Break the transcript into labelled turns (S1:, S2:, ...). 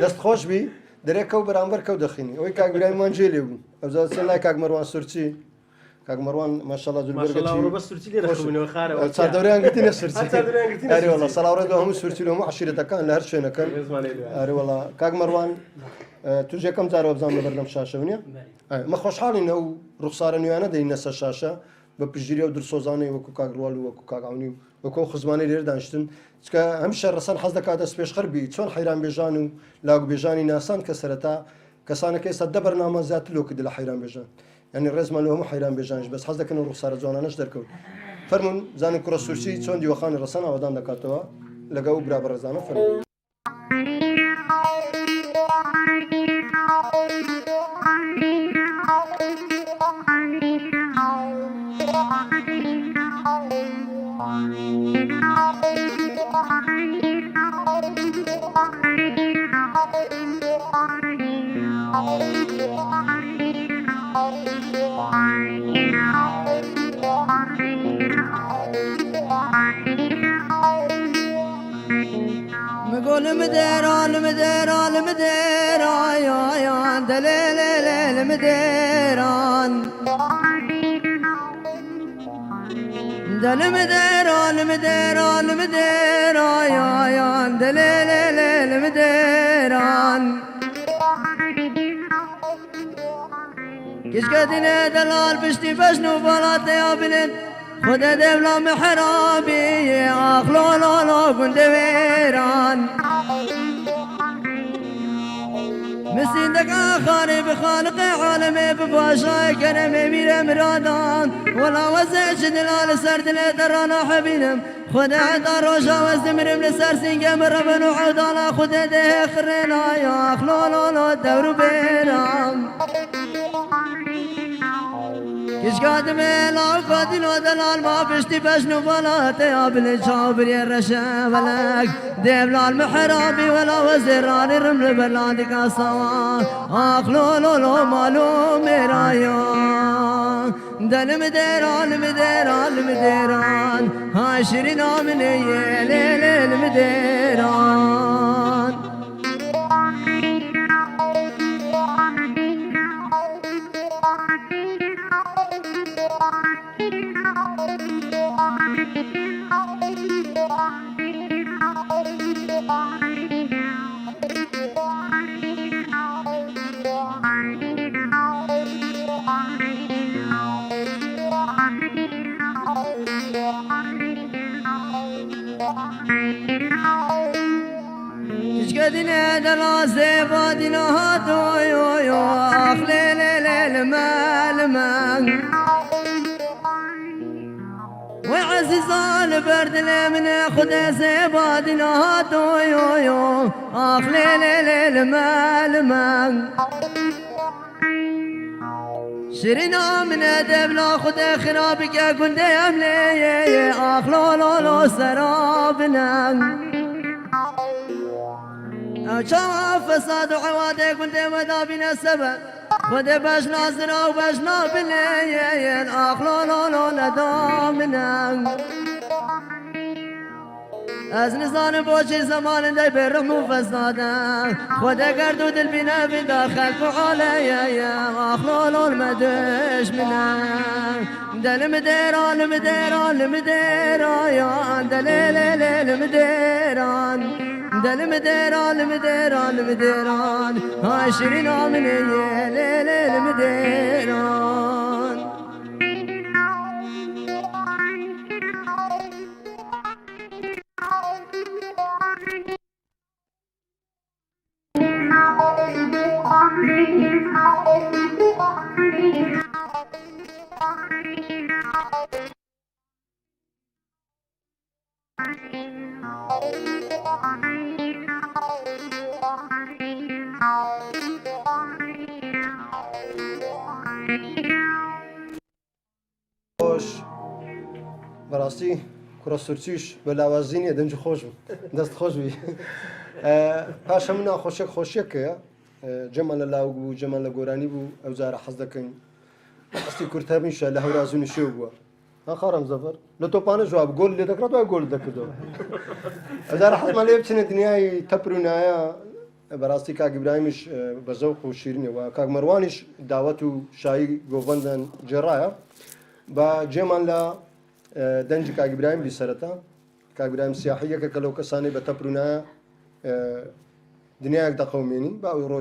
S1: دەست خۆش بی دەرێکە و بەرامبەر کەوت دەخینی ئەوەی کاگرایمان جێ لێ بوو ئەو چەند لای کاک مەڕوان سورچی کاک مەڕوان ماشەڵڵا چاردەوریان گرتینە سورچی ئەرێ وەڵا سەڵاوڕێ هەموو سورچی لە هەموو عەشیرەتەکان لە هەر شوێنەکەن ئەرێ وەڵا کاک مەڕوان توش یەکەم جارەوە بزانم لەبەر لەم شاشە نییە مە خۆشحاڵین ئەو ڕوخسارە نوێیانە دەینە سەر شاشە بە پشتگیری ئەو درسۆزانەی وەکو کاگڕواڵ و وەکو کاگاونی و وەکو خزمانی لێر دانیشتن چکە هەمیشە ڕەسەن حەز دەکات دەست پێشخەربی چۆن حەیران بێژان و لاگوبێژانی ناسان کە سەرەتا کەسانەکە ئێستا دە بەرنامە زیاتر لۆ کردی لە حەیران بێژان یعنی ڕێزمان لە هەموو حەیران بێژانش بەس حەز دەکەن ڕوخسارە جوانانەش دەرکەوت فەرمون زانین کوڕە سورچی چۆن دیوەخانی ڕەسەن ئاوادان دەکاتەوە لەگەڵ و برا بەڕێزانە فەرمون
S2: مقول مديران مديران مديران يا دليل المديران دل مديران مديران مديران يا دليل المديران كش قدنا دلال بشتي بشنو بلات يا بلد خدا دبلا محرابي اخلو لو لو كنت ويران مسيدك آخر بخالق عالمي بباشاي كرمي مير مرادان ولا وزيش دلال سرد لدرانا حبينم خدا عدا روشا وزمر من سرسين قمر بنو عدالا خدا ده خرنا يا اخلو لو لو دور بيرام كش قادم لا قادل ودلال ما بشتي بشنو بلات يا بالجابر يا الرشا بلك دبلال محرابي ولا وزران رمل بلادك سوا اخلو لو لو مالو مرايا دل مديران مديران مديران هاشرنا من ليل المديران قدنا دلاسة بادنا هاتو يو يو أخلي ليل المال مان وعزيزان برد من خدا سبادنا هاتو يو يو أخلي ليل المال مان شرنا من دبلا خدا خرابك يا كنت أملي أخلو لو لو سرابنا شاف فساد وعوادك كنت مدى بنا السبب خد باش ناصر وباش نابلين اخلو لو لو لدومنا از نزان بوشي زمان داي برمو فسادا خد قردو دل بنا في داخل فعالي اخلو لو المدش منا دل مديران مديران مديران يا دليل المديران دل مديران مديران مديران هاشرنا من ليل المديران
S1: خۆش بەڕاستی کوڕە سورچیش بە لاوازینە دەنج خۆش بوو دەست خۆش بووی پاشە من ناخۆشیێک خۆشیەکەیە جەمان لە لاوگ بوو جەمان لە گۆرانی بوو ئەو جارە حەز دەکەین ئەستی کورتەمیشە لە هەورازوونی شێو بووە خارم زەفەر لە تۆپانە جواب گۆل لێ دەکرێت وای گۆل دەکردەوە ئەو جارە حەزمان لێ بچینە دنیای تەپر و نایە بەڕاستی کاک ئیبراهیمیش بە زەوق و شیرینەوە کاک مەروانیش داوەت و شایی گۆڤەندەن جێڕایە بە جێمان لە دەنجی کاک ئیبراهیم بی سەرەتا کاک ئیبراهیم سیاحیەکە کە لەو کەسانی بە تەپڕونایە دنیایەک دەقەومێنی با